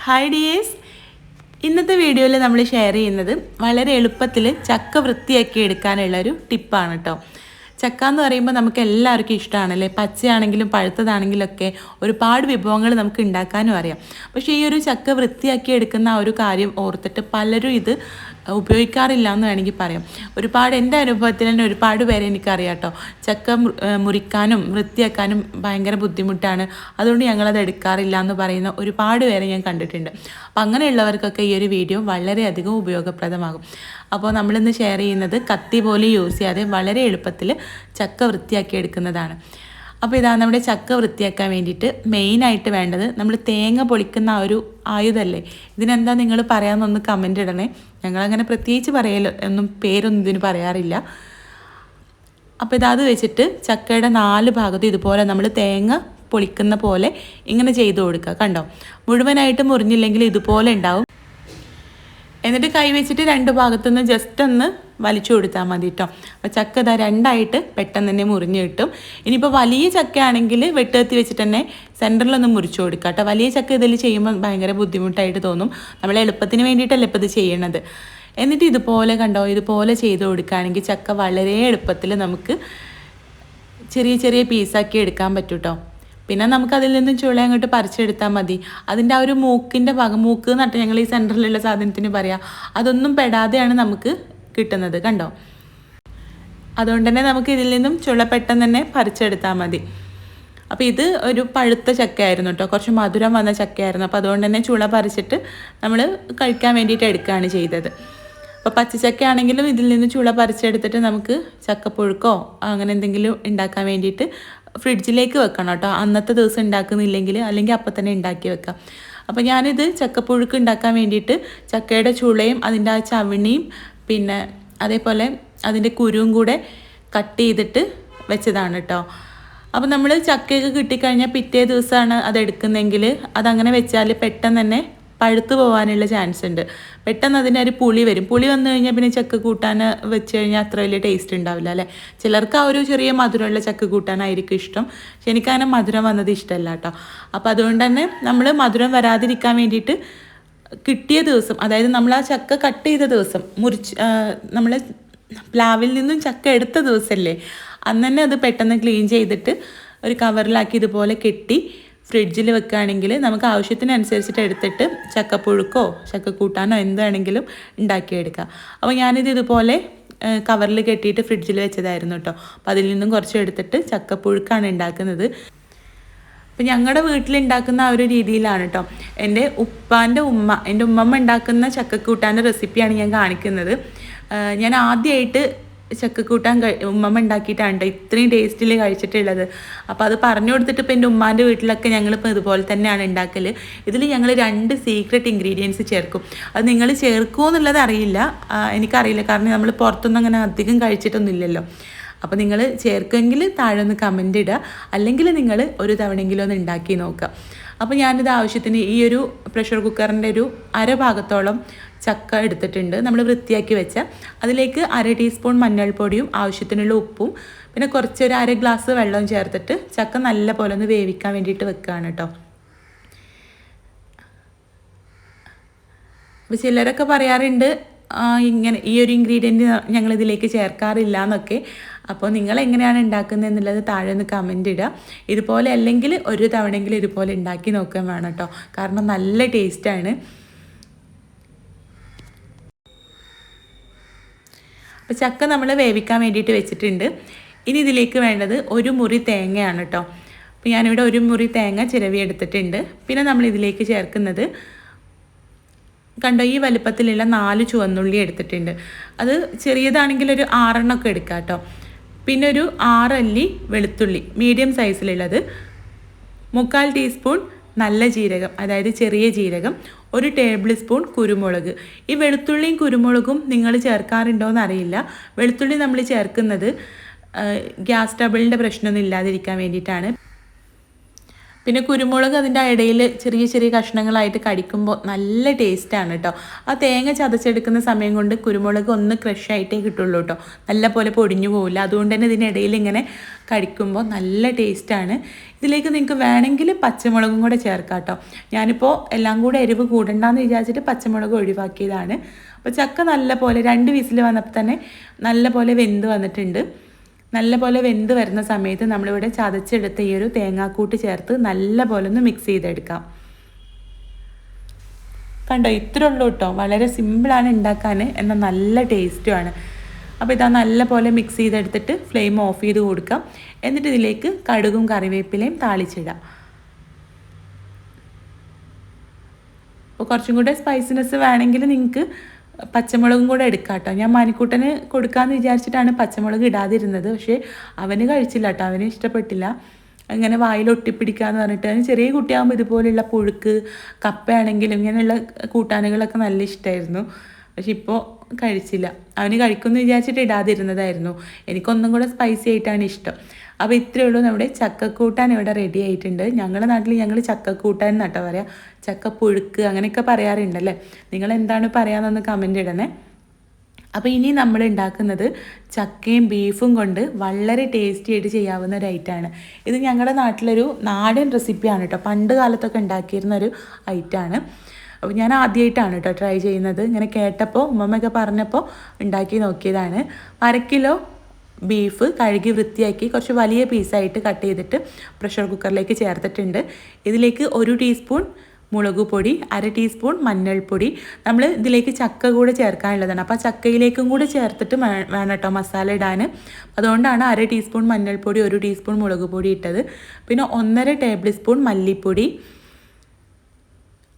Hi dears, ഇന്നത്തെ വീഡിയോയിൽ നമ്മൾ ഷെയർ ചെയ്യുന്നത് വളരെ എളുപ്പത്തിൽ ചക്ക വൃത്തിയാക്കി എടുക്കാനുള്ളൊരു ടിപ്പാണ് കേട്ടോ. ചക്ക എന്ന് പറയുമ്പോൾ നമുക്ക് എല്ലാവർക്കും ഇഷ്ടമാണല്ലേ. പച്ചയാണെങ്കിലും പഴുത്തതാണെങ്കിലും ഒക്കെ ഒരുപാട് വിഭവങ്ങൾ നമുക്ക് ഉണ്ടാക്കാനും അറിയാം. പക്ഷേ ഈ ഒരു ചക്ക വൃത്തിയാക്കി എടുക്കുന്ന ആ ഒരു കാര്യം ഓർത്തിട്ട് പലരും ഇത് ഉപയോഗിക്കാറില്ല എന്ന് വേണമെങ്കിൽ പറയാം. ഒരുപാട് എൻ്റെ അനുഭവത്തിൽ തന്നെ ഒരുപാട് പേരെ എനിക്കറിയാം കേട്ടോ. ചക്ക മുറിക്കാനും വൃത്തിയാക്കാനും ഭയങ്കര ബുദ്ധിമുട്ടാണ്, അതുകൊണ്ട് ഞങ്ങളത് എടുക്കാറില്ല എന്ന് പറയുന്ന ഒരുപാട് പേരെ ഞാൻ കണ്ടിട്ടുണ്ട്. അപ്പം അങ്ങനെയുള്ളവർക്കൊക്കെ ഈ ഒരു വീഡിയോ വളരെയധികം ഉപയോഗപ്രദമാകും. അപ്പോൾ നമ്മളിന്ന് ഷെയർ ചെയ്യുന്നത് കത്തി പോലെ യൂസ് ചെയ്യാതെ വളരെ എളുപ്പത്തിൽ ചക്ക വൃത്തിയാക്കി എടുക്കുന്നതാണ്. അപ്പോൾ ഇതാ നമ്മുടെ ചക്ക വൃത്തിയാക്കാൻ വേണ്ടിയിട്ട് മെയിനായിട്ട് വേണ്ടത് നമ്മൾ തേങ്ങ പൊളിക്കുന്ന ആ ഒരു ആയുധമല്ലേ. ഇതിനെന്താ നിങ്ങൾ പറയാമെന്നൊന്ന് കമൻ്റ് ഇടണേ. ഞങ്ങളങ്ങനെ പ്രത്യേകിച്ച് പറയല്ലോ ഒന്നും പേരൊന്നും ഇതിന് പറയാറില്ല. അപ്പോൾ ഇതത് വെച്ചിട്ട് ചക്കയുടെ 4 ഭാഗത്തും ഇതുപോലെ നമ്മൾ തേങ്ങ പൊളിക്കുന്ന പോലെ ഇങ്ങനെ ചെയ്ത് കൊടുക്കുക. കണ്ടോ, മുഴുവനായിട്ട് മുറിഞ്ഞില്ലെങ്കിൽ ഇതുപോലെ ഉണ്ടാവും. എന്നിട്ട് കൈ വെച്ചിട്ട് 2 ഭാഗത്തുനിന്ന് ജസ്റ്റ് ഒന്ന് വലിച്ചു കൊടുത്താൽ മതി കേട്ടോ. അപ്പോൾ ചക്ക ഇതാ 2ആയിട്ട് പെട്ടെന്ന് തന്നെ മുറിഞ്ഞ് കിട്ടും. ഇനിയിപ്പോൾ വലിയ ചക്ക ആണെങ്കിൽ വെട്ടുകത്തി വെച്ചിട്ട് തന്നെ സെൻറ്ററിലൊന്ന് മുറിച്ചു കൊടുക്കുക കേട്ടോ. വലിയ ചക്ക ഇതിൽ ചെയ്യുമ്പോൾ ഭയങ്കര ബുദ്ധിമുട്ടായിട്ട് തോന്നും. നമ്മൾ എളുപ്പത്തിന് വേണ്ടിയിട്ടല്ലേ ഇപ്പോൾ ഇത് ചെയ്യണത്. എന്നിട്ട് ഇതുപോലെ കണ്ടോ, ഇതുപോലെ ചെയ്ത് കൊടുക്കുകയാണെങ്കിൽ ചക്ക വളരെ എളുപ്പത്തിൽ നമുക്ക് ചെറിയ ചെറിയ പീസാക്കി എടുക്കാൻ പറ്റും കേട്ടോ. പിന്നെ നമുക്കതിൽ നിന്ന് ചുള അങ്ങോട്ട് പറിച്ചെടുത്താൽ മതി. അതിൻ്റെ ആ ഒരു മൂക്കിൻ്റെ ഭാഗം, മൂക്ക് എന്നിട്ട് ഞങ്ങൾ ഈ സെൻറ്ററിലുള്ള സാധനത്തിന് പറയാം, അതൊന്നും പെടാതെയാണ് നമുക്ക് കിട്ടുന്നത്. കണ്ടോ, അതുകൊണ്ട് തന്നെ നമുക്ക് ഇതിൽ നിന്നും ചുള പെട്ടെന്ന് തന്നെ പറിച്ചെടുത്താൽ മതി. അപ്പോൾ ഇത് ഒരു പഴുത്ത ചക്കയായിരുന്നു കേട്ടോ, കുറച്ച് മധുരം വന്ന ചക്കയായിരുന്നു. അപ്പോൾ അതുകൊണ്ട് തന്നെ ചുള പറിച്ചിട്ട് നമ്മൾ കഴിക്കാൻ വേണ്ടിയിട്ട് എടുക്കുകയാണ് ചെയ്തത്. അപ്പോൾ പച്ചച്ചക്ക ആണെങ്കിലും ഇതിൽ നിന്ന് ചുള പറിച്ചെടുത്തിട്ട് നമുക്ക് ചക്കപ്പുഴുക്കോ അങ്ങനെ എന്തെങ്കിലും ഉണ്ടാക്കാൻ വേണ്ടിയിട്ട് ഫ്രിഡ്ജിലേക്ക് വെക്കണം കേട്ടോ. അന്നത്തെ ദിവസം ഉണ്ടാക്കുന്നില്ലെങ്കിൽ അല്ലെങ്കിൽ അപ്പം തന്നെ ഉണ്ടാക്കി വെക്കാം. അപ്പോൾ ഞാനിത് ചക്കപ്പുഴുക്ക് ഉണ്ടാക്കാൻ വേണ്ടിയിട്ട് ചക്കയുടെ ചുളയും അതിൻ്റെ ആ ചവിണിയും പിന്നെ അതേപോലെ അതിൻ്റെ കുരുവും കൂടെ കട്ട് ചെയ്തിട്ട് വെച്ചതാണ് കേട്ടോ. അപ്പോൾ നമ്മൾ ചക്കയൊക്കെ കിട്ടിക്കഴിഞ്ഞാൽ പിറ്റേ ദിവസമാണ് അത് എടുക്കുന്നതെങ്കിൽ അതങ്ങനെ വെച്ചാൽ പെട്ടെന്ന് തന്നെ പഴുത്ത് പോകാനുള്ള ചാൻസ് ഉണ്ട്. പെട്ടെന്ന് അതിനൊരു പുളി വരും. പുളി വന്നു കഴിഞ്ഞാൽ പിന്നെ ചക്ക കൂട്ടാൻ വെച്ച് കഴിഞ്ഞാൽ അത്ര വലിയ ടേസ്റ്റ് ഉണ്ടാവില്ല അല്ലേ. ചിലർക്ക് ആ ഒരു ചെറിയ മധുരമുള്ള ചക്ക കൂട്ടാനായിരിക്കും ഇഷ്ടം. പക്ഷെ എനിക്കങ്ങനെ മധുരം വന്നത് ഇഷ്ടമല്ല കേട്ടോ. അപ്പോൾ അതുകൊണ്ട് തന്നെ നമ്മൾ മധുരം വരാതിരിക്കാൻ വേണ്ടിയിട്ട് കിട്ടിയ ദിവസം, അതായത് നമ്മൾ ആ ചക്ക കട്ട് ചെയ്ത ദിവസം നമ്മൾ പ്ലാവിൽ നിന്നും ചക്ക എടുത്ത ദിവസമല്ലേ, അന്ന് തന്നെ അത് പെട്ടെന്ന് ക്ലീൻ ചെയ്തിട്ട് ഒരു കവറിലാക്കി ഇതുപോലെ കെട്ടി ഫ്രിഡ്ജിൽ വെക്കുകയാണെങ്കിൽ നമുക്ക് ആവശ്യത്തിനനുസരിച്ചിട്ട് എടുത്തിട്ട് ചക്കപ്പുഴുക്കോ ചക്കക്കൂട്ടാനോ എന്താണെങ്കിലും ഉണ്ടാക്കിയെടുക്കാം. അപ്പോൾ ഞാനിത് ഇതുപോലെ കവറിൽ കെട്ടിയിട്ട് ഫ്രിഡ്ജിൽ വെച്ചതായിരുന്നു കേട്ടോ. അപ്പോൾ അതിൽ നിന്നും കുറച്ച് എടുത്തിട്ട് ചക്കപ്പുഴുക്കാണ് ഉണ്ടാക്കുന്നത്. അപ്പം ഞങ്ങളുടെ വീട്ടിലുണ്ടാക്കുന്ന ആ ഒരു രീതിയിലാണ് കേട്ടോ. എൻ്റെ ഉമ്മമ്മ ഉണ്ടാക്കുന്ന ചക്കക്കൂട്ടാൻ്റെ റെസിപ്പിയാണ് ഞാൻ കാണിക്കുന്നത്. ഞാൻ ആദ്യമായിട്ട് ചക്കക്കൂട്ടാൻ ഉമ്മമ്മ ഉണ്ടാക്കിയിട്ടാണ് കേട്ടോ ഇത്രയും ടേസ്റ്റിൽ കഴിച്ചിട്ടുള്ളത്. അപ്പോൾ അത് പറഞ്ഞു കൊടുത്തിട്ട് ഇപ്പോൾ എൻ്റെ ഉമ്മാൻ്റെ വീട്ടിലൊക്കെ ഞങ്ങളിപ്പോൾ ഇതുപോലെ തന്നെയാണ് ഉണ്ടാക്കൽ. ഇതിൽ ഞങ്ങൾ 2 സീക്രട്ട് ഇൻഗ്രീഡിയൻസ് ചേർക്കും. അത് നിങ്ങൾ ചേർക്കുമോ എന്നുള്ളത് അറിയില്ല, എനിക്കറിയില്ല, കാരണം നമ്മൾ പുറത്തൊന്നും അങ്ങനെ അധികം കഴിച്ചിട്ടൊന്നുമില്ലല്ലോ. അപ്പോൾ നിങ്ങൾ ചേർക്കുമെങ്കിൽ താഴെ ഒന്ന് കമൻ്റ് ഇടുക, അല്ലെങ്കിൽ നിങ്ങൾ ഒരു തവണയെങ്കിലും ഒന്ന് ഉണ്ടാക്കി നോക്കുക. അപ്പോൾ ഞാനിത് ആവശ്യത്തിന് ഈ ഒരു പ്രഷർ കുക്കറിൻ്റെ ഒരു അരഭാഗത്തോളം ചക്ക എടുത്തിട്ടുണ്ട്, നമ്മൾ വൃത്തിയാക്കി വെച്ച. അതിലേക്ക് 1/2 ടീസ്പൂൺ മഞ്ഞൾപ്പൊടിയും ആവശ്യത്തിനുള്ള ഉപ്പും പിന്നെ കുറച്ചൊരു 1/2 ഗ്ലാസ് വെള്ളവും ചേർത്തിട്ട് ചക്ക നല്ല പോലെ ഒന്ന് വേവിക്കാൻ വേണ്ടിയിട്ട് വെക്കുകയാണ് കേട്ടോ. അപ്പോൾ ചിലരൊക്കെ പറയാറുണ്ട് ഇങ്ങനെ ഈ ഒരു ഇൻഗ്രീഡിയൻറ്റ് ഞങ്ങളിതിലേക്ക് ചേർക്കാറില്ല എന്നൊക്കെ. അപ്പോൾ നിങ്ങൾ എങ്ങനെയാണ് ഉണ്ടാക്കുന്നത് എന്നുള്ളത് താഴെ ഒന്ന് കമൻ്റ് ഇടുക. ഇതുപോലെ അല്ലെങ്കിൽ ഒരു തവണയെങ്കിലും ഇതുപോലെ ഉണ്ടാക്കി നോക്കാൻ വേണം കേട്ടോ, കാരണം നല്ല ടേസ്റ്റാണ്. അപ്പോൾ ചക്ക നമ്മൾ വേവിക്കാൻ വേണ്ടിയിട്ട് വെച്ചിട്ടുണ്ട്. ഇനി ഇതിലേക്ക് വേണ്ടത് 1 മുറി തേങ്ങയാണ് കേട്ടോ. അപ്പോൾ ഞാനിവിടെ 1 മുറി തേങ്ങ ചിരവി എടുത്തിട്ടുണ്ട്. പിന്നെ നമ്മൾ ഇതിലേക്ക് ചേർക്കുന്നത് കണ്ടോ ഈ വലുപ്പത്തിലുള്ള 4 ചുവന്നുള്ളി എടുത്തിട്ടുണ്ട്. അത് ചെറിയതാണെങ്കിൽ ഒരു 6 എണ്ണമൊക്കെ എടുക്കാം കേട്ടോ. പിന്നെ ഒരു 6 അല്ലി വെളുത്തുള്ളി മീഡിയം സൈസിലുള്ളത്, 3/4 ടീസ്പൂൺ നല്ല ജീരകം അതായത് ചെറിയ ജീരകം, 1 ടേബിൾ സ്പൂൺ കുരുമുളക്. ഈ വെളുത്തുള്ളിയും കുരുമുളകും നിങ്ങൾ ചേർക്കാറുണ്ടോ എന്നറിയില്ല. വെളുത്തുള്ളി നമ്മൾ ചേർക്കുന്നത് ഗ്യാസ് ട്രബിളിൻ്റെ പ്രശ്നമൊന്നും ഇല്ലാതിരിക്കാൻ വേണ്ടിയിട്ടാണ്. പിന്നെ കുരുമുളക് അതിൻ്റെ ഇടയിൽ ചെറിയ ചെറിയ കഷ്ണങ്ങളായിട്ട് കടിക്കുമ്പോൾ നല്ല ടേസ്റ്റാണ് കേട്ടോ. ആ തേങ്ങ ചതച്ചെടുക്കുന്ന സമയം കൊണ്ട് കുരുമുളക് ഒന്ന് ക്രഷായിട്ടേ കിട്ടുള്ളൂ കേട്ടോ, നല്ല പോലെ പൊടിഞ്ഞു പോവില്ല. അതുകൊണ്ട് തന്നെ ഇതിനിടയിൽ ഇങ്ങനെ കടിക്കുമ്പോൾ നല്ല ടേസ്റ്റാണ്. ഇതിലേക്ക് നിങ്ങൾക്ക് വേണമെങ്കിൽ പച്ചമുളകും കൂടെ ചേർക്കാം കേട്ടോ. ഞാനിപ്പോൾ എല്ലാം കൂടെ എരിവ് കൂടണ്ടെന്ന് വിചാരിച്ചിട്ട് പച്ചമുളക് ഒഴിവാക്കിയതാണ്. അപ്പോൾ ചക്ക നല്ല പോലെ 2 വിസിൽ വന്നപ്പോൾ തന്നെ നല്ല പോലെ വെന്ത് വന്നിട്ടുണ്ട്. നല്ല പോലെ വെന്ത് വരുന്ന സമയത്ത് നമ്മളിവിടെ ചതച്ചെടുത്ത ഈ ഒരു തേങ്ങാക്കൂട്ട് ചേർത്ത് നല്ല പോലെ ഒന്ന് മിക്സ് ചെയ്തെടുക്കാം. കണ്ടോ, ഇത്ര ഉള്ളൂ കേട്ടോ. വളരെ സിമ്പിളാണ് ഉണ്ടാക്കാൻ, എന്നാൽ നല്ല ടേസ്റ്റുമാണ്. അപ്പോൾ ഇതാ നല്ല പോലെ മിക്സ് ചെയ്തെടുത്തിട്ട് ഫ്ലെയിം ഓഫ് ചെയ്ത് കൊടുക്കാം. എന്നിട്ട് ഇതിലേക്ക് കടുകും കറിവേപ്പിലയും താളിച്ചിടാം. അപ്പോൾ കുറച്ചും കൂടെ സ്പൈസിനെസ് വേണമെങ്കിൽ നിങ്ങൾക്ക് പച്ചമുളകും കൂടെ എടുക്കാം കേട്ടോ. ഞാൻ മാനിക്കൂട്ടന് കൊടുക്കാമെന്ന് വിചാരിച്ചിട്ടാണ് പച്ചമുളക് ഇടാതിരുന്നത്. പക്ഷേ അവന് കഴിച്ചില്ല കേട്ടോ, അവന് ഇഷ്ടപ്പെട്ടില്ല. അങ്ങനെ വായിൽ ഒട്ടിപ്പിടിക്കാന്ന് പറഞ്ഞിട്ട്. അവന് ചെറിയ കുട്ടിയാകുമ്പോൾ ഇതുപോലെയുള്ള പുഴുക്ക്, കപ്പയാണെങ്കിലും ഇങ്ങനെയുള്ള കൂട്ടാനുകളൊക്കെ നല്ല ഇഷ്ടമായിരുന്നു. പക്ഷെ ഇപ്പോൾ കഴിച്ചില്ല. അവന് കഴിക്കുമെന്ന് വിചാരിച്ചിട്ട് ഇടാതിരുന്നതായിരുന്നു. എനിക്കൊന്നും കൂടെ സ്പൈസി ആയിട്ടാണ് ഇഷ്ടം. അപ്പോൾ ഇത്രയേ ഉള്ളൂ, നമ്മുടെ ചക്കക്കൂട്ടാൻ ഇവിടെ റെഡി ആയിട്ടുണ്ട്. ഞങ്ങളുടെ നാട്ടിൽ ഞങ്ങൾ ചക്കക്കൂട്ടാൻ എന്നാട്ടോ പറയാം, ചക്കപ്പുഴുക്ക് അങ്ങനെയൊക്കെ പറയാറുണ്ടല്ലേ. നിങ്ങൾ എന്താണ് പറയാമെന്നൊന്ന് കമൻ്റ് ഇടണേ. അപ്പോൾ ഇനി നമ്മൾ ഉണ്ടാക്കുന്നത് ചക്കയും ബീഫും കൊണ്ട് വളരെ ടേസ്റ്റി ആയിട്ട് ചെയ്യാവുന്ന ഒരു ഐറ്റമാണ്. ഇത് ഞങ്ങളുടെ നാട്ടിലൊരു നാടൻ റെസിപ്പിയാണ് കേട്ടോ. പണ്ട് കാലത്തൊക്കെ ഉണ്ടാക്കിയിരുന്ന ഒരു ഐറ്റമാണ്. അപ്പോൾ ഞാൻ ആദ്യമായിട്ടാണ് കേട്ടോ ട്രൈ ചെയ്യുന്നത്. ഇങ്ങനെ കേട്ടപ്പോൾ ഉമ്മമ്മയൊക്കെ പറഞ്ഞപ്പോൾ ഉണ്ടാക്കി നോക്കിയതാണ്. 1/2 കിലോ ബീഫ് കഴുകി വൃത്തിയാക്കി കുറച്ച് വലിയ പീസായിട്ട് കട്ട് ചെയ്തിട്ട് പ്രഷർ കുക്കറിലേക്ക് ചേർത്തിട്ടുണ്ട്. ഇതിലേക്ക് 1 ടീസ്പൂൺ മുളക് പൊടി, 1/2 ടീസ്പൂൺ മഞ്ഞൾപ്പൊടി. നമ്മൾ ഇതിലേക്ക് ചക്ക കൂടെ ചേർക്കാനുള്ളതാണ്. അപ്പോൾ ചക്കയിലേക്കും കൂടെ ചേർത്തിട്ട് വേണം കേട്ടോ മസാല ഇടാൻ. അതുകൊണ്ടാണ് 1/2 ടീസ്പൂൺ മഞ്ഞൾപ്പൊടി, 1 ടീസ്പൂൺ മുളക് പൊടി ഇട്ടത്. പിന്നെ 1.5 ടേബിൾ സ്പൂൺ മല്ലിപ്പൊടി,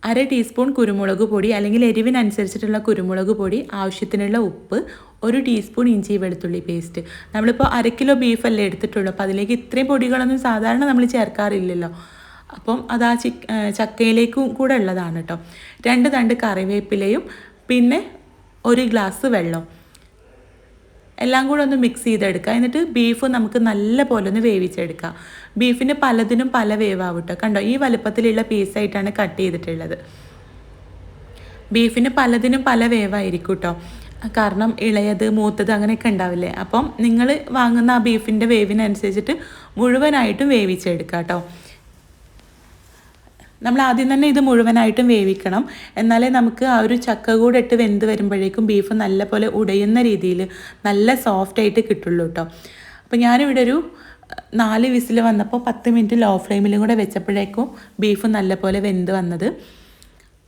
1/2 ടീസ്പൂൺ കുരുമുളക് പൊടി അല്ലെങ്കിൽ എരിവിനനുസരിച്ചിട്ടുള്ള കുരുമുളക് പൊടി, ആവശ്യത്തിനുള്ള ഉപ്പ്, 1 ടീസ്പൂൺ ഇഞ്ചി വെളുത്തുള്ളി പേസ്റ്റ്. നമ്മളിപ്പോൾ 1/2 കിലോ ബീഫല്ലേ എടുത്തിട്ടുള്ളൂ. അപ്പോൾ അതിലേക്ക് ഇത്രയും പൊടികളൊന്നും സാധാരണ നമ്മൾ ചേർക്കാറില്ലല്ലോ. അപ്പം അത് ആ ചക്കയിലേക്കും കൂടെ ഉള്ളതാണ് കേട്ടോ. 2 തണ്ട് കറിവേപ്പിലയും പിന്നെ 1 ഗ്ലാസ് വെള്ളം, എല്ലാം കൂടെ ഒന്ന് മിക്സ് ചെയ്തെടുക്കുക. എന്നിട്ട് ബീഫ് നമുക്ക് നല്ല പോലെ ഒന്ന് വേവിച്ചെടുക്കുക. ബീഫിന് പലതിനും പല വേവാവും കേട്ടോ. കണ്ടോ, ഈ വലുപ്പത്തിലുള്ള പീസായിട്ടാണ് കട്ട് ചെയ്തിട്ടുള്ളത്. ബീഫിന് പലതിനും പല വേവായിരിക്കും കേട്ടോ. കാരണം ഇളയത്, മൂത്തത് അങ്ങനെയൊക്കെ ഉണ്ടാവില്ലേ. അപ്പം നിങ്ങൾ വാങ്ങുന്ന ആ ബീഫിൻ്റെ വേവിനനുസരിച്ചിട്ട് മുഴുവനായിട്ടും വേവിച്ചെടുക്കുക കേട്ടോ. നമ്മൾ ആദ്യം തന്നെ ഇത് മുഴുവനായിട്ടും വേവിക്കണം. എന്നാലേ നമുക്ക് ആ ഒരു ചക്ക കൂടെ ഇട്ട് വെന്ത് വരുമ്പോഴേക്കും ബീഫ് നല്ല പോലെ ഉടയുന്ന രീതിയിൽ നല്ല സോഫ്റ്റായിട്ട് കിട്ടുള്ളൂ കേട്ടോ. അപ്പോൾ ഞാനിവിടെ ഒരു 4 വിസിൽ വന്നപ്പോൾ 10 മിനിറ്റ് ലോ ഫ്ലെയിമിലും കൂടെ വെച്ചപ്പോഴേക്കും ബീഫ് നല്ല പോലെ വെന്ത് വന്നത്.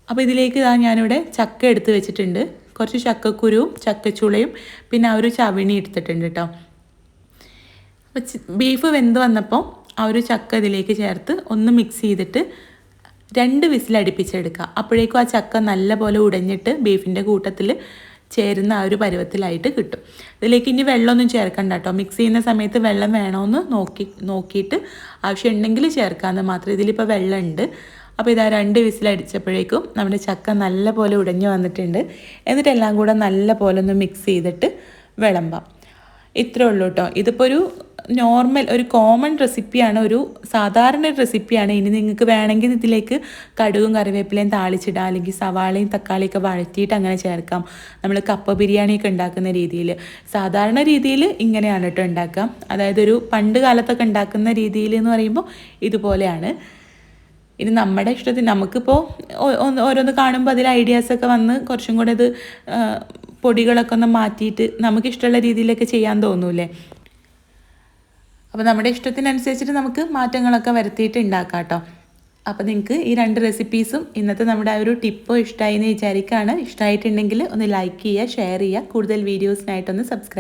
അപ്പോൾ ഇതിലേക്ക് ഞാനിവിടെ ചക്ക എടുത്ത് വെച്ചിട്ടുണ്ട്. കുറച്ച് ചക്കക്കുരുവും ചക്കച്ചുളയും പിന്നെ ആ ഒരു ചവിണി എടുത്തിട്ടുണ്ട് കേട്ടോ. അപ്പോൾ ബീഫ് വെന്ത് വന്നപ്പോൾ ആ ഒരു ചക്ക ഇതിലേക്ക് ചേർത്ത് ഒന്ന് മിക്സ് ചെയ്തിട്ട് 2 വിസിൽ അടുപ്പിച്ചെടുക്കുക. അപ്പോഴേക്കും ആ ചക്ക നല്ല പോലെ ഉടഞ്ഞിട്ട് ബീഫിൻ്റെ കൂട്ടത്തിൽ ചേരുന്ന ആ ഒരു പരുവത്തിലായിട്ട് കിട്ടും. ഇതിലേക്ക് ഇനി വെള്ളമൊന്നും ചേർക്കണ്ട കേട്ടോ. മിക്സ് ചെയ്യുന്ന സമയത്ത് വെള്ളം വേണമെന്ന് നോക്കിയിട്ട് ആവശ്യമുണ്ടെങ്കിൽ ചേർക്കാമെന്ന് മാത്രം. ഇതിലിപ്പോൾ വെള്ളമുണ്ട്. അപ്പോൾ ഇതാ 2 വിസിലടിച്ചപ്പോഴേക്കും നമ്മുടെ ചക്ക നല്ല പോലെ ഉടഞ്ഞു വന്നിട്ടുണ്ട്. എന്നിട്ട് എല്ലാം കൂടെ നല്ല പോലെ ഒന്ന് മിക്സ് ചെയ്തിട്ട് വിളമ്പാം. ഇത്രേ ഉള്ളൂ കേട്ടോ. ഇതിപ്പോൾ ഒരു നോർമൽ ഒരു കോമൺ റെസിപ്പിയാണ്, ഒരു സാധാരണ റെസിപ്പിയാണ്. ഇനി നിങ്ങൾക്ക് വേണമെങ്കിൽ ഇതിലേക്ക് കടുകും കറിവേപ്പിലയും താളിച്ചിടാം, അല്ലെങ്കിൽ സവാളയും തക്കാളിയൊക്കെ വഴറ്റിയിട്ട് അങ്ങനെ ചേർക്കാം. നമ്മൾ കപ്പ ബിരിയാണിയൊക്കെ ഉണ്ടാക്കുന്ന രീതിയിൽ, സാധാരണ രീതിയിൽ ഇങ്ങനെയാണ് കേട്ടോ ഉണ്ടാക്കാം. അതായത് ഒരു പണ്ട് കാലത്തൊക്കെ ഉണ്ടാക്കുന്ന രീതിയിൽ എന്ന് പറയുമ്പോൾ ഇതുപോലെയാണ്. ഇനി നമ്മുടെ ഇഷ്ടത്തിന് നമുക്കിപ്പോൾ ഓരോന്ന് കാണുമ്പോൾ അതിൽ ഐഡിയാസൊക്കെ വന്ന് കുറച്ചും കൂടെ ഇത് പൊടികളൊക്കെ ഒന്ന് മാറ്റിയിട്ട് നമുക്കിഷ്ടമുള്ള രീതിയിലൊക്കെ ചെയ്യാൻ തോന്നൂലേ. അപ്പോൾ നമ്മുടെ ഇഷ്ടത്തിനനുസരിച്ചിട്ട് നമുക്ക് മാറ്റങ്ങളൊക്കെ വരുത്തിയിട്ട് ഉണ്ടാക്കാം കേട്ടോ. അപ്പോൾ നിങ്ങൾക്ക് ഈ 2 റെസിപ്പീസും ഇന്നത്തെ നമ്മുടെ ആ ഒരു ടിപ്പോ ഇഷ്ടമായി എന്ന് വിചാരിക്കുകയാണ്. ഇഷ്ടമായിട്ടുണ്ടെങ്കിൽ ഒന്ന് ലൈക്ക് ചെയ്യുക, ഷെയർ ചെയ്യുക. കൂടുതൽ വീഡിയോസിനായിട്ടൊന്ന് സബ്സ്ക്രൈബ്